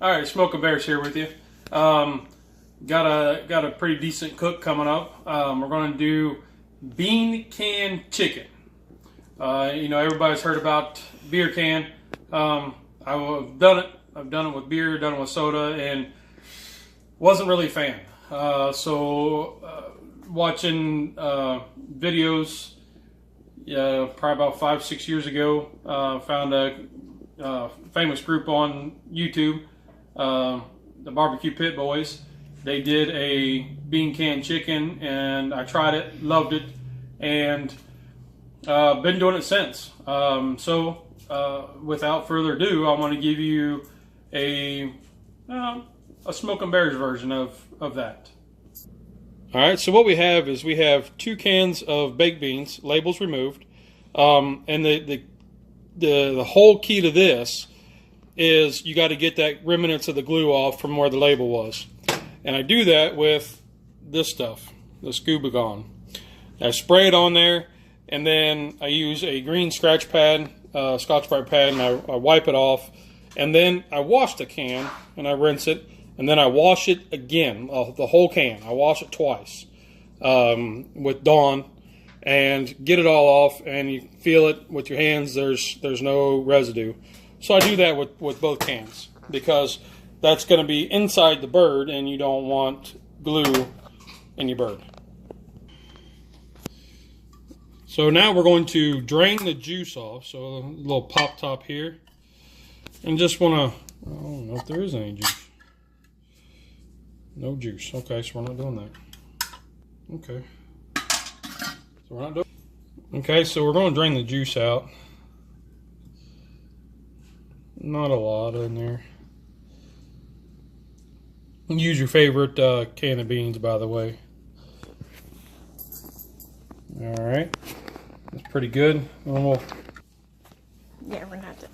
All right, Smoking Bears here with you. Got a pretty decent cook coming up. We're going to do Beancan chicken. You know, everybody's heard about beer can. I've done it. I've done it with beer, done it with soda, and wasn't really a fan. Watching videos, probably about 5-6 years ago, found a famous group on YouTube, the Barbecue Pit Boys. They did a bean can chicken, and I tried it, loved it, and been doing it since. Without further ado, I want to give you a Smoking Bears version of that. All right, so what we have is we have 2 cans of baked beans, labels removed, and the whole key to this is you got to get that remnants of the glue off from where the label was. And I do that with this stuff, this Beancan. I spray it on there, and then I use a green scratch pad, Scotch-Brite pad, and I wipe it off. And then I wash the can, and I rinse it, and then I wash it again, the whole can. I wash it twice with Dawn, and get it all off, and you feel it with your hands. There's no residue. So I do that with both cans, because that's going to be inside the bird, and you don't want glue in your bird. So now we're going to drain the juice off. So a little pop top here, and just want to, I don't know if there is any juice. No juice. Okay, so we're not doing that. Okay. So we're not doing. Okay, so we're going to drain the juice out. Not a lot in there. Use your favorite can of beans, by the way. All right, that's pretty good. Yeah, we're gonna have to.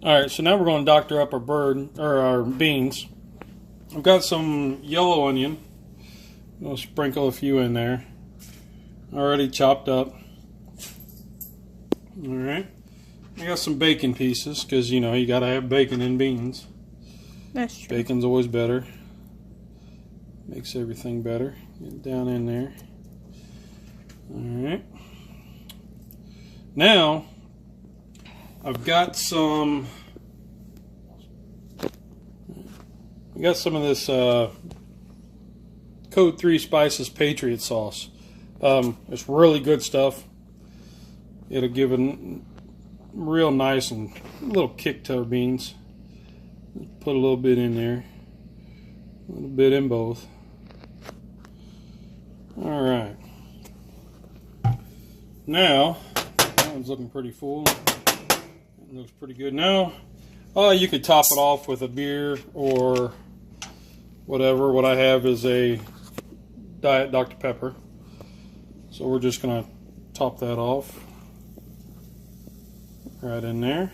All right, so now we're going to doctor up our bird or our beans. I've got some yellow onion. I'll sprinkle a few in there. Already chopped up. All right. I got some bacon pieces, because you know you gotta have bacon in beans. That's true. Bacon's always better. Makes everything better. Get it down in there. All right. Now I've got some. I got some of this Code 3 Spices Patriot Sauce. It's really good stuff. It'll give a real nice and little kick to our beans. Put a little bit in there. A little bit in both. All right. Now, that one's looking pretty full. It looks pretty good. Now, you could top it off with a beer or whatever. What I have is a Diet Dr. Pepper. So we're just going to top that off. Right in there.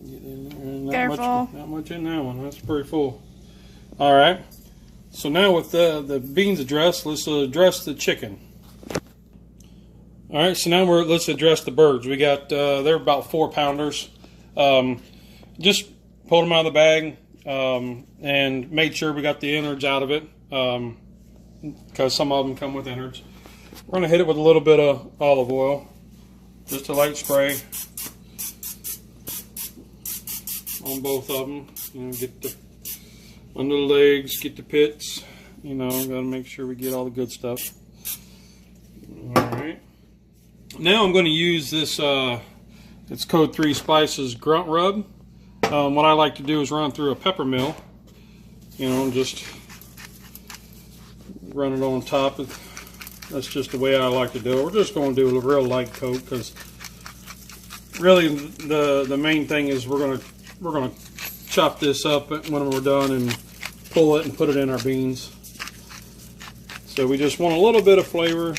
Get in there. Not much in that one. That's pretty full. All right. So now with the beans addressed, let's address the chicken. All right. So now let's address the birds. We got they're about 4-pounders. Just pulled them out of the bag and made sure we got the innards out of it, because some of them come with innards. We're going to hit it with a little bit of olive oil, just a light spray on both of them. You know, get the under the legs, get the pits. You know, got to make sure we get all the good stuff. All right. Now I'm going to use this. It's Code 3 Spices Grunt Rub. What I like to do is run through a pepper mill. You know, just run it on top. That's just the way I like to do it. We're just going to do a real light coat, because really the main thing is we're going to chop this up when we're done and pull it and put it in our beans. So we just want a little bit of flavor.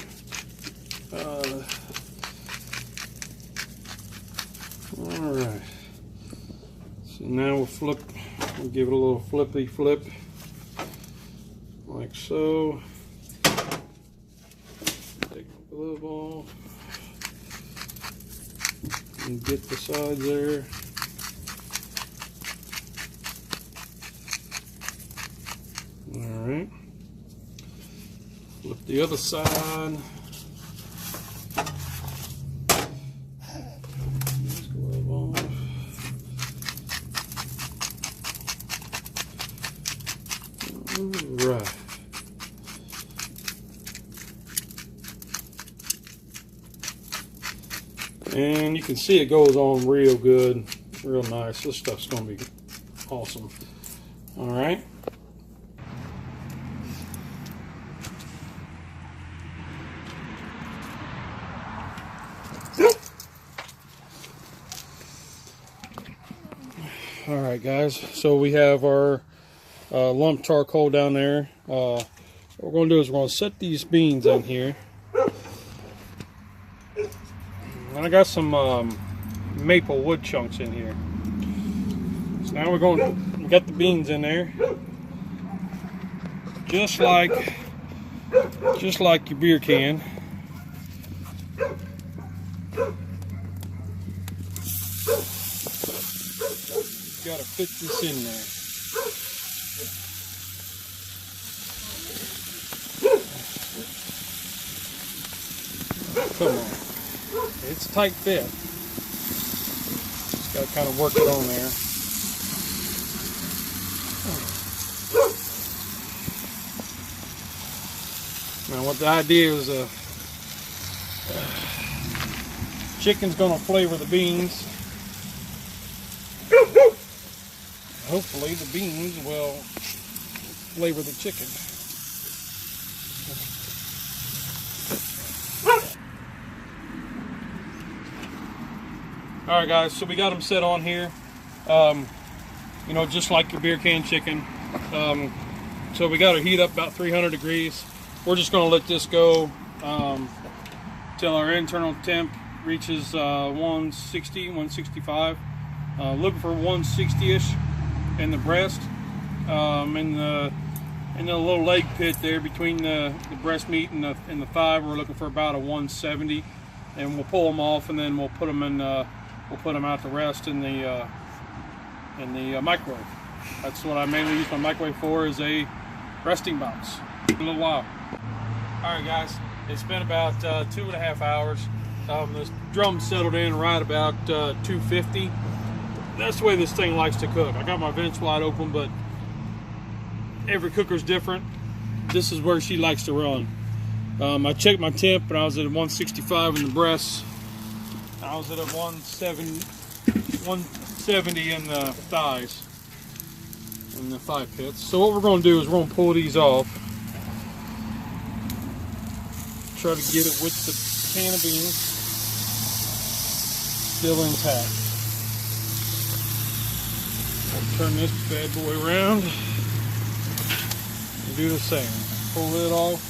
All right. So now we'll give it a little flippy flip, like so. Take the glove off and get the sides there. Flip the other side. Right. And you can see it goes on real good, real nice. This stuff's going to be awesome. All right. All right, guys. So we have our lump charcoal down there. What we're going to do is we're going to set these beans in here. And I got some maple wood chunks in here. So now we got the beans in there, just like your beer can. Got to fit this in there. Come on. It's a tight fit. Just got to kind of work it on there. Now what the idea is, chicken's going to flavor the beans. Hopefully the beans will flavor the chicken. Alright guys, so we got them set on here, you know, just like your beer can chicken. So we got to heat up about 300 degrees. We're just going to let this go till our internal temp reaches 160, 165. Looking for 160-ish in the breast, in the little leg pit there between the breast meat and the thigh. We're looking for about a 170, and we'll pull them off, and then we'll put them in. We'll put them out to rest in the microwave. That's what I mainly use my microwave for, is a resting box. A little while. All right, guys. It's been about 2.5 hours. The drum settled in right about 250. That's the way this thing likes to cook. I got my vents wide open, but every cooker's different. This is where she likes to run. I checked my temp, and I was at 165 in the breasts. I was at a 170 in the thighs, in the thigh pits. So what we're going to do is we're going to pull these off. Try to get it with the can of beans still intact. I'll turn this bad boy around and do the same. Pull it off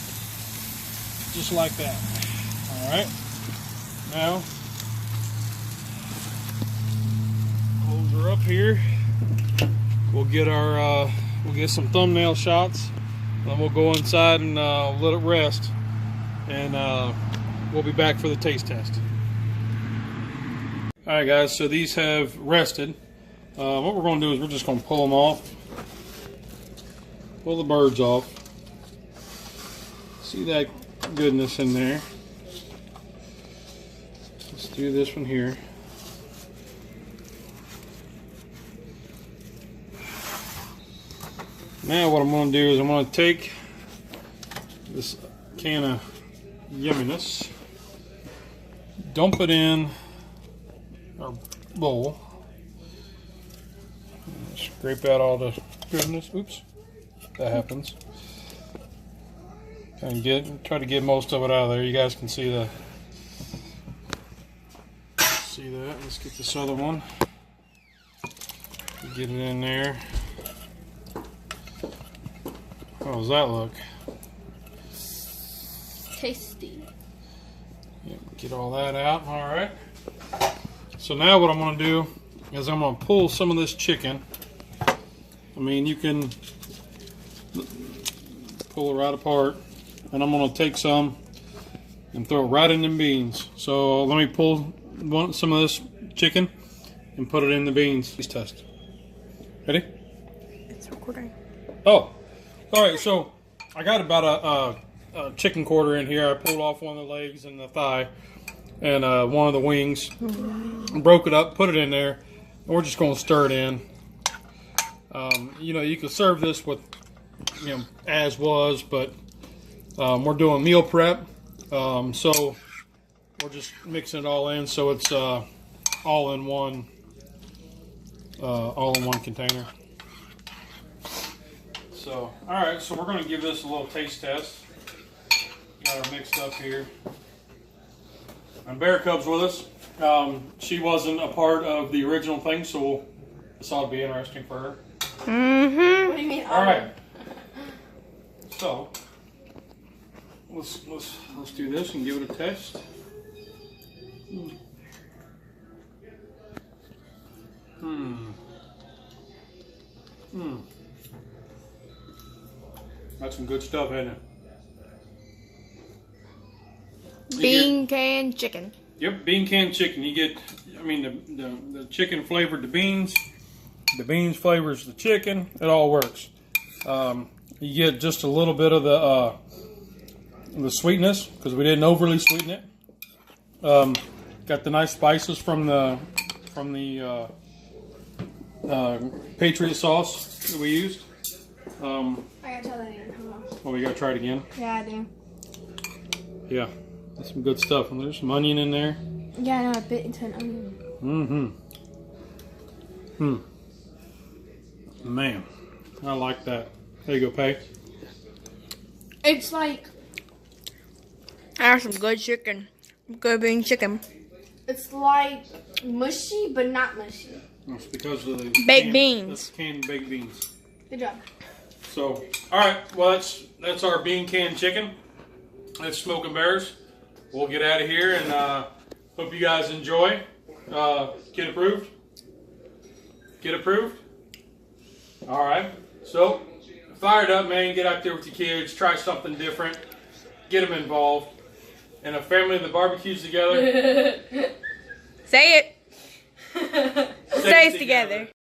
just like that. All right. Now, holes are up here. We'll get our we'll get some thumbnail shots. Then we'll go inside and let it rest, and we'll be back for the taste test. All right, guys. So these have rested. What we're going to do is we're just going to pull them off. Pull the birds off. See that goodness in there. Let's do this one here. Now what I'm going to do is I'm going to take this can of yumminess, dump it in our bowl, scrape out all the goodness. Oops, that happens. And try to get most of it out of there. You guys can see that. Let's get this other one. Get it in there. How does that look? Tasty. Yeah, get all that out. All right. So now what I'm going to do is I'm going to pull some of this chicken. I mean, you can pull it right apart, and I'm going to take some and throw it right in the beans. So let me pull some of this chicken and put it in the beans. Please test. Ready? It's recording. Oh. All right, so I got about chicken quarter in here. I pulled off one of the legs and the thigh and one of the wings. Broke it up, put it in there, and we're just going to stir it in. You know, you could serve this with, you know, as was, but we're doing meal prep, so we're just mixing it all in, so it's all in one container. So, all right, so we're going to give this a little taste test. Got her mixed up here. And Bear Cub's with us. She wasn't a part of the original thing, so this ought to be interesting for her. Mm-hmm. What do you mean? All right. So let's do this and give it a test. That's some good stuff, isn't it? Beancan chicken. Yep, Beancan chicken. You get, I mean, the chicken flavored the beans flavors the chicken. It all works. You get just a little bit of the sweetness because we didn't overly sweeten it. Got the nice spices from the Patriot sauce that we used. I gotta try that again. Hold on. Oh, we gotta try it again. Yeah, I do. Yeah, that's some good stuff. And there's some onion in there. Yeah, I know. I bit into an onion. Man, I like that. There you go, Pay. It's like, That's some good chicken. Good bean chicken. it's like mushy, but not mushy. That's because of the Baked beans. That's canned baked beans. Good job. So, all right. Well, that's our Beancan chicken. That's Smoking Bears. We'll get out of here and hope you guys enjoy. Get approved. Get approved. All right. So, fire it up, man. Get out there with your kids. Try something different. Get them involved. And a family that barbecues together. Say it. Stays Stays together.